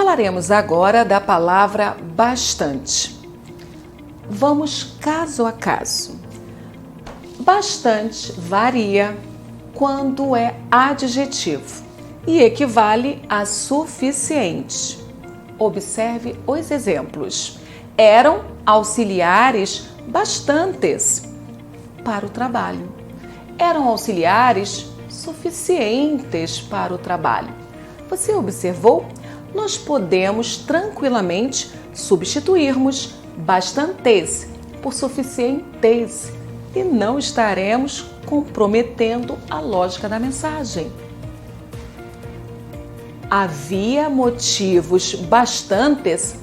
Falaremos agora da palavra bastante. Vamos caso a caso. Bastante varia quando é adjetivo e equivale a suficiente. Observe os exemplos. Eram auxiliares bastantes para o trabalho. Eram auxiliares suficientes para o trabalho. Você observou? Nós podemos tranquilamente substituirmos bastantes por suficientes e não estaremos comprometendo a lógica da mensagem. Havia motivos bastantes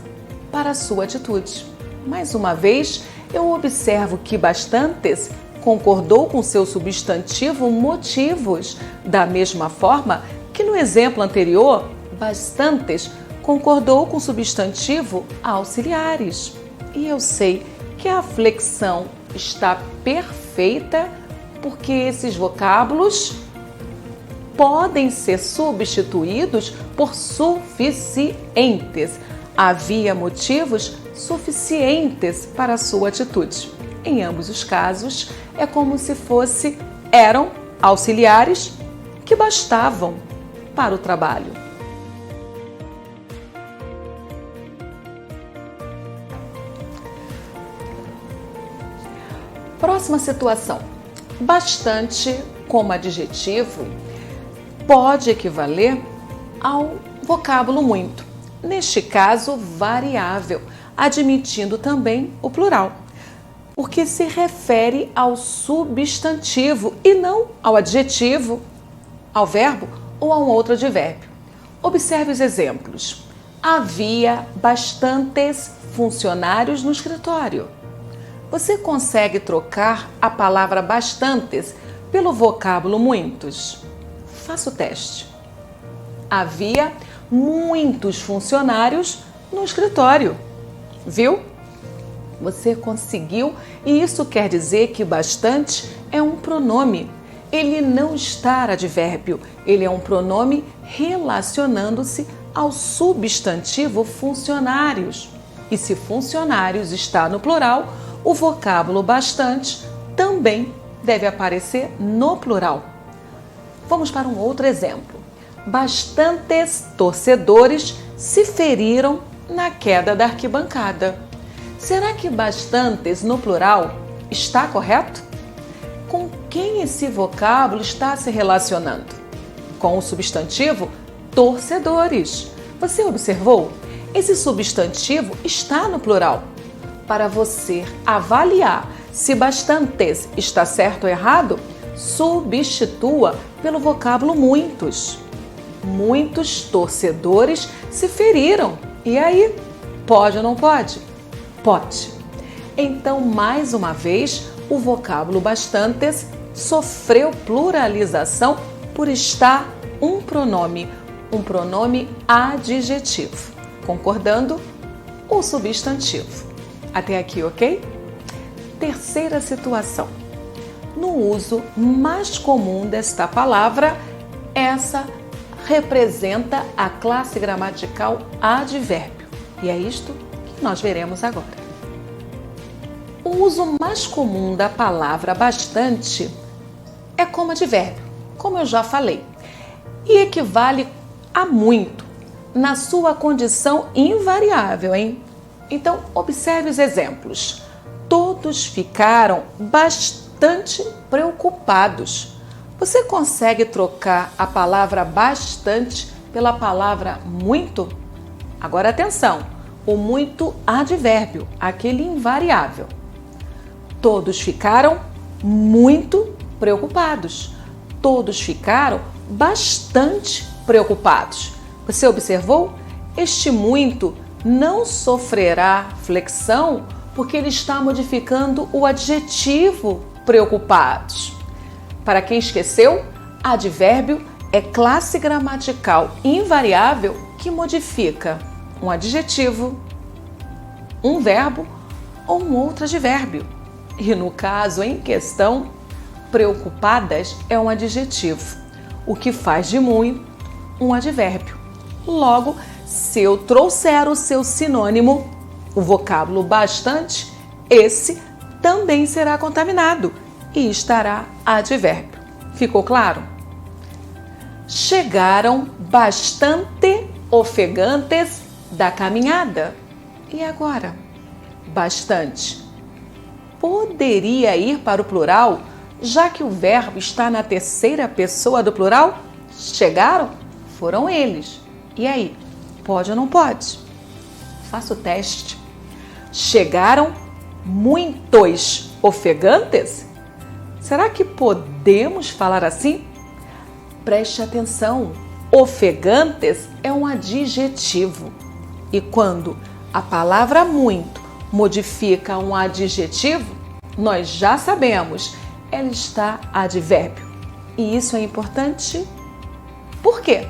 para a sua atitude. Mais uma vez, eu observo que bastantes concordou com seu substantivo motivos, da mesma forma que no exemplo anterior, bastantes concordou com o substantivo auxiliares. E eu sei que a flexão está perfeita porque esses vocábulos podem ser substituídos por suficientes. Havia motivos suficientes para a sua atitude. Em ambos os casos, é como se eram auxiliares que bastavam para o trabalho. Próxima situação. Bastante, como adjetivo, pode equivaler ao vocábulo muito. Neste caso, variável, admitindo também o plural, porque se refere ao substantivo e não ao adjetivo, ao verbo ou a um outro advérbio. Observe os exemplos. Havia bastantes funcionários no escritório. Você consegue trocar a palavra bastantes pelo vocábulo muitos? Faça o teste. Havia muitos funcionários no escritório. Viu? Você conseguiu, e isso quer dizer que bastante é um pronome. Ele não está advérbio, ele é um pronome relacionando-se ao substantivo funcionários. E se funcionários está no plural, o vocábulo bastante também deve aparecer no plural. Vamos para um outro exemplo. Bastantes torcedores se feriram na queda da arquibancada. Será que bastantes no plural está correto? Com quem esse vocábulo está se relacionando? Com o substantivo torcedores. Você observou? Esse substantivo está no plural. Para você avaliar se bastantes está certo ou errado, substitua pelo vocábulo muitos. Muitos torcedores se feriram. E aí, pode ou não pode? Pode. Então, mais uma vez, o vocábulo bastantes sofreu pluralização por estar um pronome adjetivo, concordando o substantivo. Até aqui, ok? Terceira situação. No uso mais comum desta palavra, essa representa a classe gramatical advérbio. E é isto que nós veremos agora. O uso mais comum da palavra bastante é como advérbio, como eu já falei, e equivale a muito, na sua condição invariável, hein? Então, observe os exemplos. Todos ficaram bastante preocupados. Você consegue trocar a palavra bastante pela palavra muito? Agora, atenção, o muito advérbio, aquele invariável. Todos ficaram muito preocupados. Todos ficaram bastante preocupados. Você observou? Este muito não sofrerá flexão porque ele está modificando o adjetivo preocupados. Para quem esqueceu, advérbio é classe gramatical invariável que modifica um adjetivo, um verbo ou um outro advérbio. E no caso em questão, preocupadas é um adjetivo, o que faz de muito um advérbio. Logo, Se eu trouxer o seu sinônimo, o vocábulo bastante, esse também será contaminado e estará advérbio. Ficou claro? Chegaram bastante ofegantes da caminhada. E agora? Bastante. Poderia ir para o plural, já que o verbo está na terceira pessoa do plural? Chegaram? Foram eles. E aí? Pode ou não pode? Faça o teste. Chegaram muitos ofegantes? Será que podemos falar assim? Preste atenção. Ofegantes é um adjetivo. E quando a palavra muito modifica um adjetivo, nós já sabemos, ela está advérbio. E isso é importante. Por quê?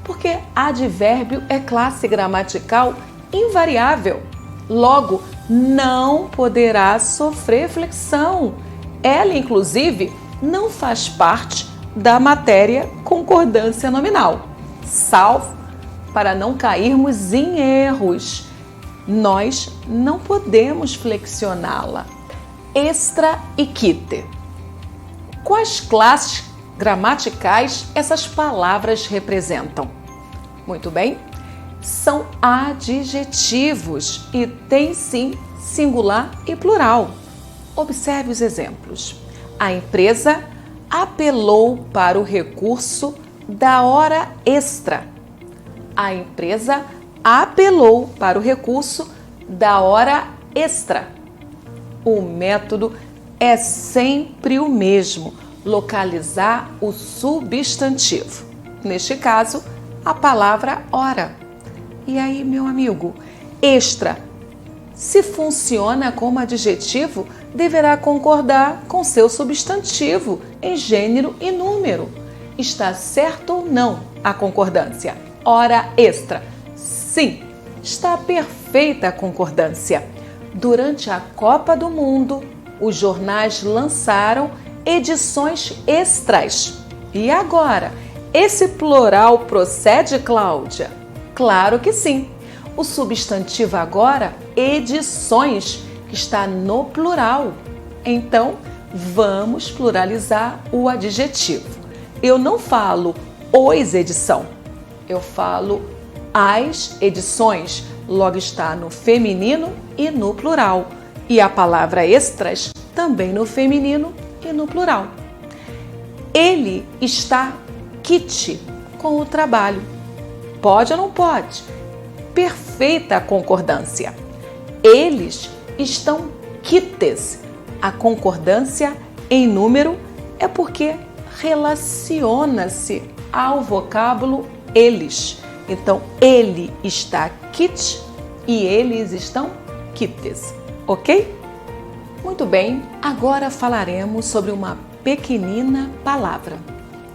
Porque advérbio é classe gramatical invariável. Logo, não poderá sofrer flexão. Ela, inclusive, não faz parte da matéria concordância nominal, salvo para não cairmos em erros. Nós não podemos flexioná-la. Extra e quite. Quais classes gramaticais essas palavras representam? Muito bem, são adjetivos e tem sim singular e plural. Observe os exemplos. A empresa apelou para o recurso da hora extra. A empresa apelou para o recurso da hora extra. O método é sempre o mesmo, localizar o substantivo. Neste caso, a palavra hora. E aí, meu amigo, extra, se funciona como adjetivo, deverá concordar com seu substantivo em gênero e número. Está certo ou não a concordância? Hora extra. Sim, está perfeita a concordância. Durante a Copa do Mundo, os jornais lançaram edições extras. E agora, esse plural procede, Cláudia? Claro que sim. O substantivo agora, edições, está no plural. Então, vamos pluralizar o adjetivo. Eu não falo os edição, eu falo as edições, logo está no feminino e no plural. E a palavra extras também no feminino e no plural. Ele está quite com o trabalho. Pode ou não pode? Perfeita a concordância. Eles estão quites. A concordância em número é porque relaciona-se ao vocábulo eles. Então, ele está quite e eles estão quites, ok? Muito bem, agora falaremos sobre uma pequenina palavra,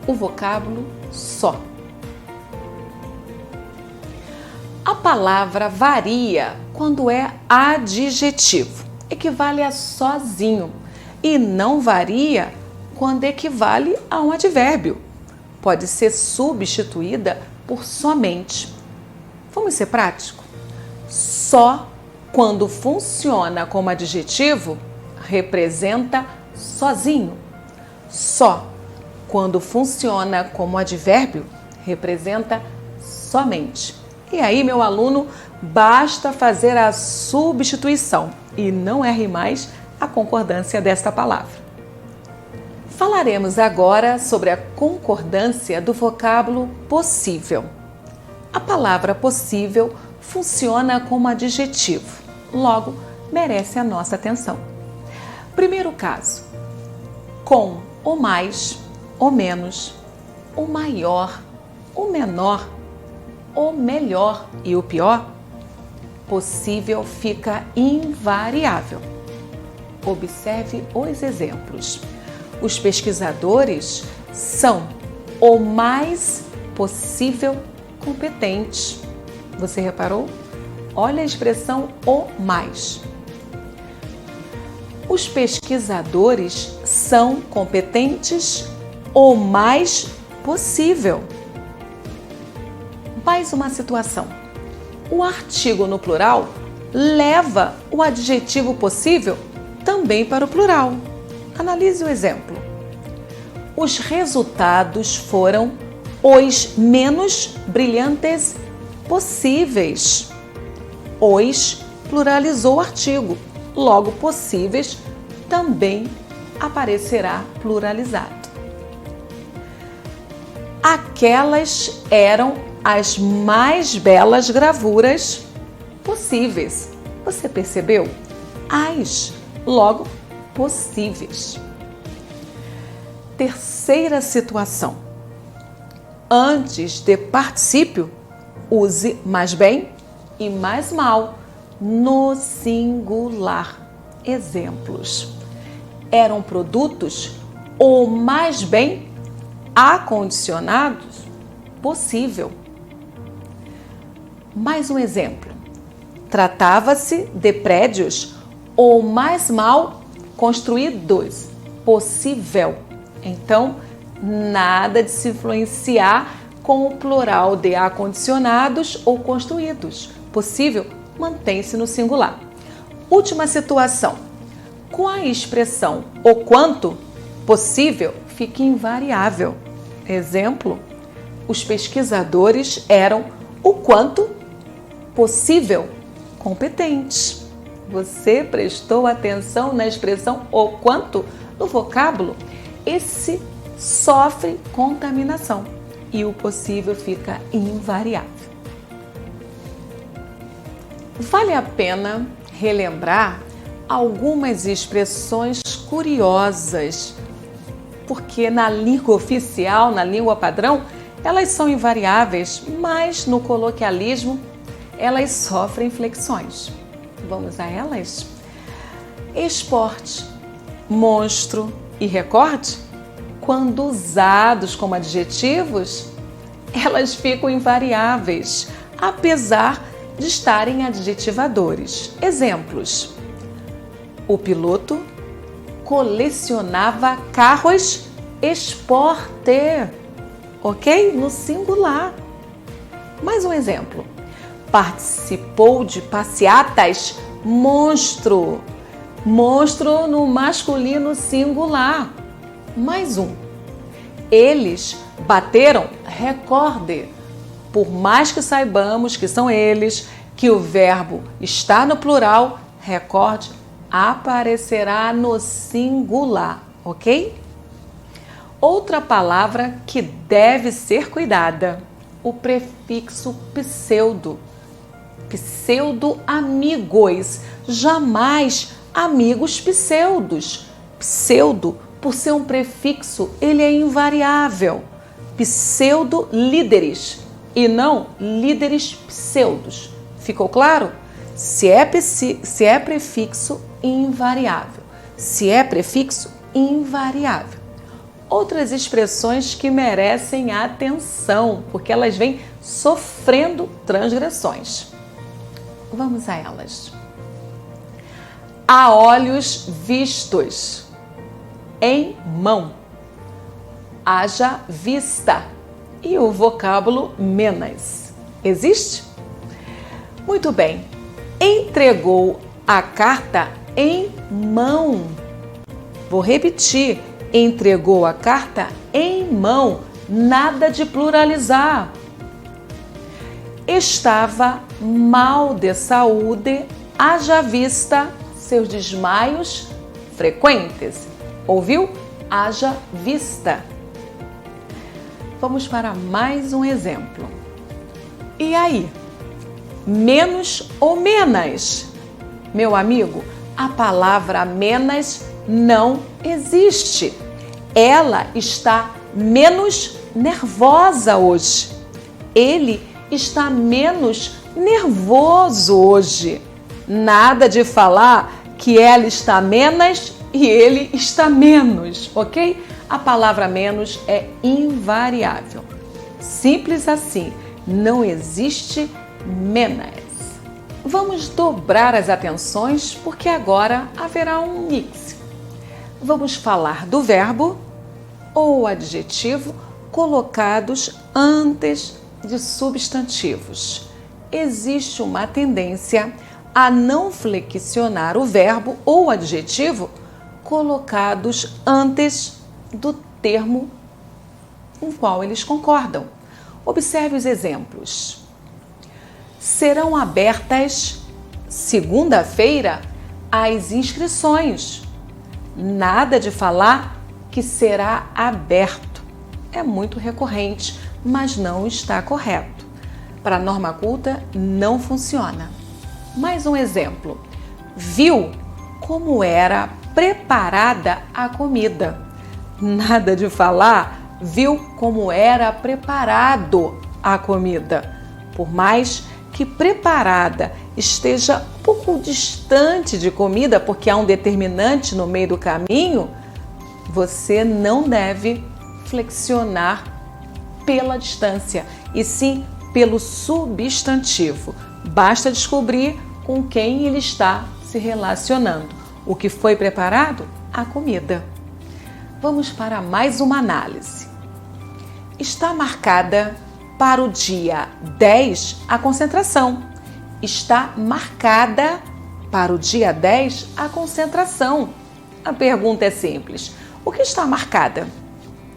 o vocábulo só. A palavra varia quando é adjetivo, equivale a sozinho, e não varia quando equivale a um advérbio. Pode ser substituída por somente. Vamos ser práticos? Só quando funciona como adjetivo representa sozinho. Só quando funciona como advérbio representa somente. E aí, meu aluno, basta fazer a substituição e não erre mais a concordância desta palavra. Falaremos agora sobre a concordância do vocábulo possível. A palavra possível funciona como adjetivo, logo merece a nossa atenção. Primeiro caso, com ou mais, ou menos, o maior, o menor, o melhor e o pior, possível fica invariável. Observe os exemplos. Os pesquisadores são o mais possível competentes. Você reparou? Olha a expressão o mais. Os pesquisadores são competentes o mais possível. Mais uma situação. o artigo no plural leva o adjetivo possível também para o plural. Analise o exemplo. Os resultados foram os menos brilhantes possíveis. Os pluralizou o artigo, logo possíveis também aparecerá pluralizado. Aquelas eram as mais belas gravuras possíveis. Você percebeu? As, logo, possíveis. Terceira situação. Antes de particípio, use mais bem e mais mal no singular. Exemplos. Eram produtos o mais bem acondicionados possível. Mais um exemplo. Tratava-se de prédios o mais mal construídos possível. Então, nada de se influenciar com o plural de acondicionados ou construídos. Possível mantém-se no singular. Última situação. Com a expressão o quanto, possível fica invariável. Exemplo, os pesquisadores eram o quanto possível competentes. Você prestou atenção na expressão o quanto no vocábulo? Esse sofre contaminação e o possível fica invariável. Vale a pena relembrar algumas expressões curiosas, porque na língua oficial, na língua padrão, elas são invariáveis, mas no coloquialismo elas sofrem flexões. Vamos a elas? Esporte, monstro e recorde, quando usados como adjetivos, elas ficam invariáveis, apesar de estarem adjetivadores. Exemplos. O piloto colecionava carros esporte, ok? No singular. Mais um exemplo. Participou de passeatas monstro. Monstro no masculino singular. Mais um. Eles bateram recorde. Por mais que saibamos que são eles, que o verbo está no plural, recorde aparecerá no singular, ok? Outra palavra que deve ser cuidada, o prefixo pseudo. Pseudo-amigos, jamais amigos pseudos. Pseudo, por ser um prefixo, ele é invariável. Pseudo-líderes e não líderes pseudos. Ficou claro? Se é prefixo, invariável. Se é prefixo, invariável. Outras expressões que merecem atenção, porque elas vêm sofrendo transgressões. Vamos a elas. A olhos vistos, em mão, haja vista e o vocábulo menos. Existe? Muito bem. Entregou a carta em mão. Vou repetir. Entregou a carta em mão. Nada de pluralizar. Estava mal de saúde, haja vista seus desmaios frequentes. Ouviu? Haja vista. Vamos para mais um exemplo. E aí? Menos ou menos? Meu amigo, a palavra menos não existe. Ela está menos nervosa hoje. Ele está menos nervoso hoje. Nada de falar que ela está menos e ele está menos, ok? A palavra menos é invariável. Simples assim, não existe menos. Vamos dobrar as atenções porque agora haverá um mix. Vamos falar do verbo ou adjetivo colocados antes de substantivos. existe uma tendência a não flexionar o verbo ou adjetivo colocados antes do termo com o qual eles concordam. Observe os exemplos. Serão abertas segunda-feira as inscrições. Nada de falar que será aberto. É muito recorrente, mas não está correto. Para a norma culta, não funciona. Mais um exemplo. Viu como era preparada a comida. Nada de falar, viu como era preparado a comida. Por mais que preparada esteja um pouco distante de comida, porque há um determinante no meio do caminho, você não deve flexionar pela distância, e sim pelo substantivo. Basta descobrir com quem ele está se relacionando. O que foi preparado? A comida. Vamos para mais uma análise. Está marcada para o dia 10 a concentração. Está marcada para o dia 10 a concentração. A pergunta é simples. O que está marcada?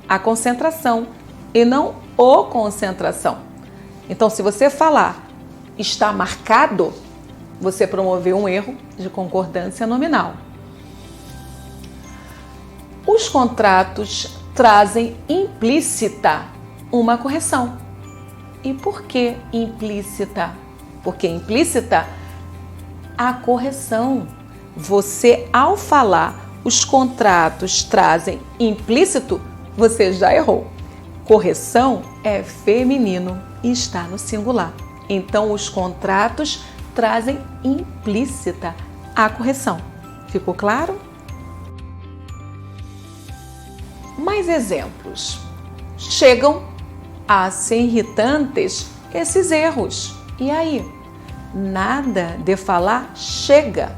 A concentração e não o concentração. Então, se você falar está marcado, você promoveu um erro de concordância nominal. Os contratos trazem implícita uma correção. E por que implícita? Porque implícita a correção. Você, ao falar os contratos trazem implícito, você já errou. Correção é feminino e está no singular. Então, os contratos trazem implícita a correção. Ficou claro? Mais exemplos. Chegam a ser irritantes esses erros. E aí? Nada de falar chega.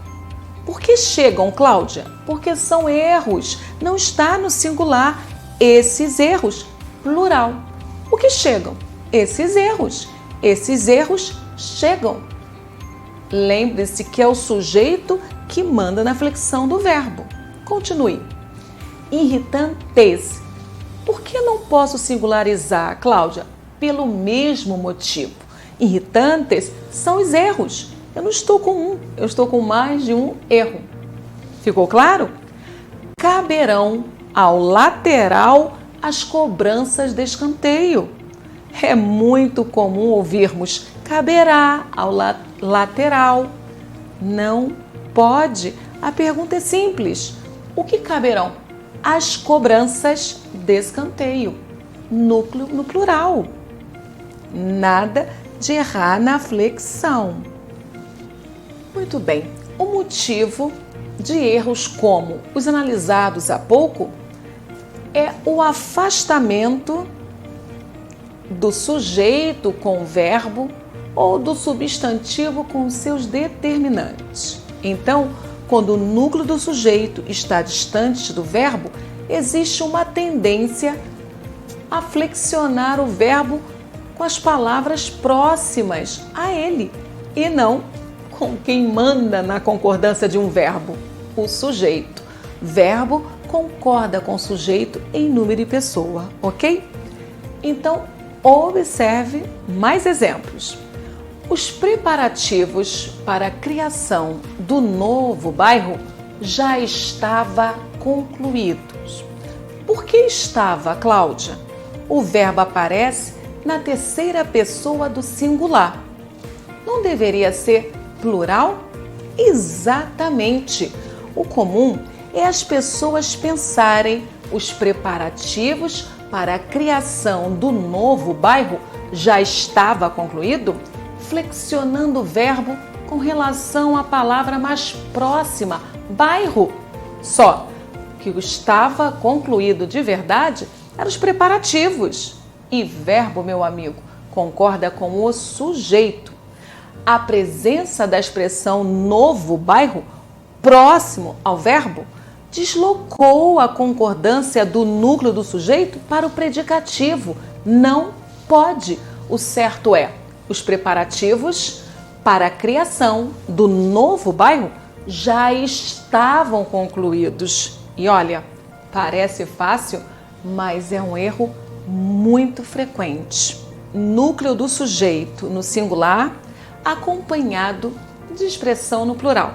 Por que chegam, Cláudia? Porque são erros. Não está no singular. Esses erros, plural. O que chegam? Esses erros. Esses erros chegam. Lembre-se que é o sujeito que manda na flexão do verbo. Continue. Irritantes. Por que não posso singularizar, Cláudia? Pelo mesmo motivo. Irritantes são os erros. Eu não estou com um, eu estou com mais de um erro. Ficou claro? Caberão ao lateral as cobranças de escanteio. É muito comum ouvirmos caberá ao lateral. Não pode. A pergunta é simples. O que caberão? As cobranças de escanteio. Núcleo no plural. Nada de errar na flexão. Muito bem. O motivo de erros como os analisados há pouco é o afastamento do sujeito com o verbo ou do substantivo com seus determinantes. Então, quando o núcleo do sujeito está distante do verbo, existe uma tendência a flexionar o verbo com as palavras próximas a ele e não com quem manda na concordância de um verbo, o sujeito. Verbo concorda com o sujeito em número e pessoa, ok? Então, observe mais exemplos. Os preparativos para a criação do novo bairro já estavam concluídos. Por que estava, Cláudia? O verbo aparece na terceira pessoa do singular. Não deveria ser plural? Exatamente. O comum é as pessoas pensarem os preparativos para a criação do novo bairro já estava concluído, flexionando o verbo com relação à palavra mais próxima, bairro. Só que o estava concluído de verdade eram os preparativos. E verbo, meu amigo, concorda com o sujeito. A presença da expressão novo bairro próximo ao verbo deslocou a concordância do núcleo do sujeito para o predicativo. Não pode. O certo é Os preparativos para a criação do novo bairro já estavam concluídos. E olha, parece fácil, mas é um erro muito frequente. Núcleo do sujeito no singular, acompanhado de expressão no plural,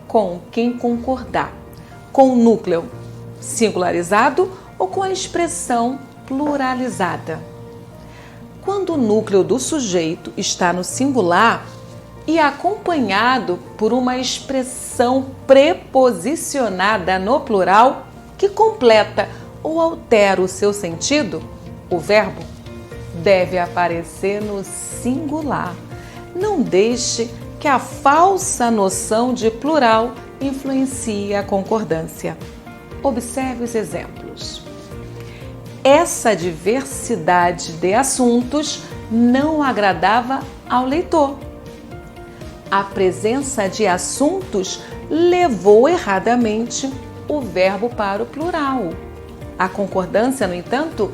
com quem concordar, com o núcleo singularizado ou com a expressão pluralizada. Quando o núcleo do sujeito está no singular e acompanhado por uma expressão preposicionada no plural que completa ou altera o seu sentido, o verbo deve aparecer no singular. Não deixe que a falsa noção de plural influencie a concordância. Observe os exemplos. Essa diversidade de assuntos não agradava ao leitor. A presença de assuntos levou erradamente o verbo para o plural. A concordância, no entanto,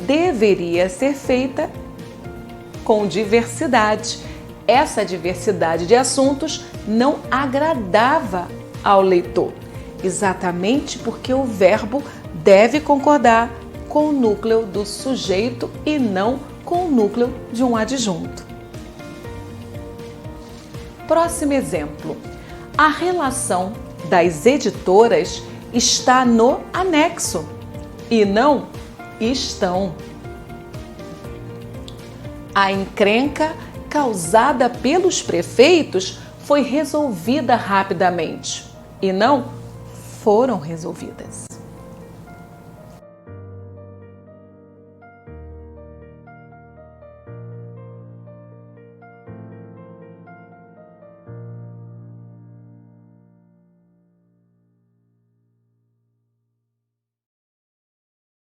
deveria ser feita com diversidade. Essa diversidade de assuntos não agradava ao leitor, exatamente porque o verbo deve concordar com o núcleo do sujeito e não com o núcleo de um adjunto. Próximo exemplo. A relação das editoras está no anexo e não estão. A encrenca causada pelos prefeitos foi resolvida rapidamente e não foram resolvidas.